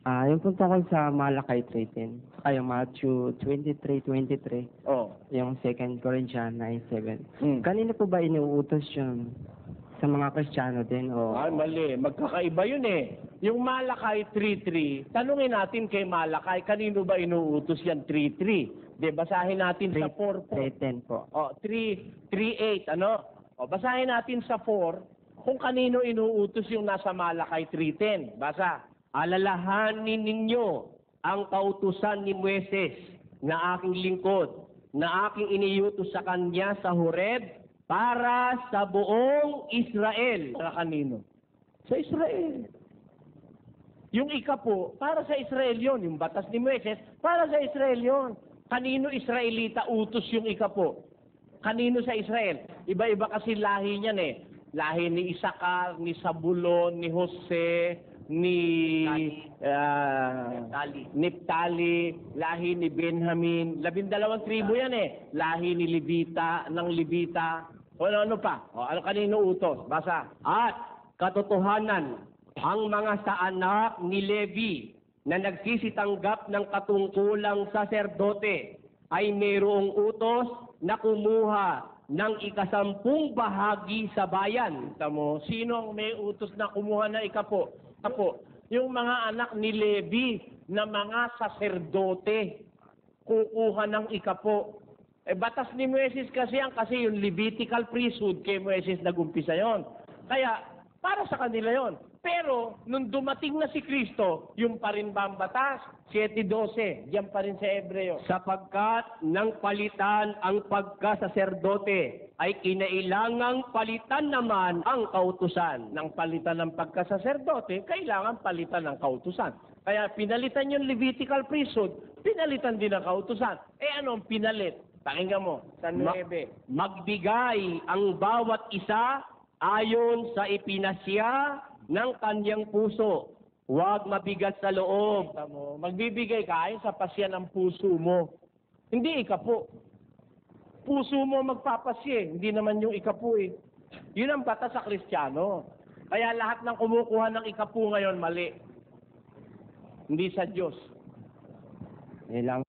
Yung po tungkol sa Malakay 3:10, saka yung Matthew 23:23, Oh. yung 2 Corinthians 9:7. Hmm. Kanino po ba inuutos yun? Sa mga Kristiyano din o? Ay, mali. Magkakaiba yun eh. Yung Malakay 3:3, tanungin natin kay Malakay, kanino ba inuutos yan 3:3? De, basahin natin sa 4 po. 3:10 po. O, 3:8, ano? O, basahin natin sa 4 kung kanino inuutos yung nasa Malakay 3:10. Basa. Alalahanin ninyo ang kautusan ni Moises na aking lingkod, na aking iniutos sa kanya sa Horeb para sa buong Israel. Para kanino? Sa Israel. Yung ikapo, para sa Israel yon. Yung batas ni Moises, para sa Israel yon. Kanino Israelita utos yung ikapo? Kanino sa Israel? Iba-iba kasi lahi niyan eh. Lahi ni Isakar, ni Zabulon, ni Jose, ni Neptali, lahi ni Benjamin. 12 tribo yan eh. Lahi ni Levita, ng Levita. O ano pa? O, ano kanino utos? Basa. At katotohanan, ang mga sa anak ni Levi na nagsisitanggap ng katungkulang saserdote ay mayroong utos na kumuha ng 10 bahagi sa bayan. Tamo, sino ang may utos na kumuha ng ikapo? Apo, yung mga anak ni Levi na mga saserdote kukuha ng ikapo. Eh, batas ni Moises kasi yung Levitical priesthood kay Moises nagumpisa yon. Kaya, para sa kanila yon. Pero, nung dumating na si Kristo, yung pa rin ba ang batas? 7:12, diyan pa rin sa Hebreo. Sapagkat nang palitan ang pagkasaserdote, ay kinailangang palitan naman ang kautusan. Nang palitan ng pagkasaserdote, kailangan palitan ang kautusan. Kaya pinalitan yung Levitical priesthood, pinalitan din ang kautusan. Eh anong pinalit? Pakinggan mo, sa 9. Magbigay ang bawat isa ayon sa ipinasya ng kanyang puso. Huwag mabigat sa loob. Magbibigay ka ayon sa pasya ng puso mo. Hindi ikapo. Puso mo magpapasya, hindi naman yung ikapo eh. Yun ang batas sa Kristiyano. Kaya lahat ng kumukuha ng ikapo ngayon, mali. Hindi sa Diyos. Yun lang.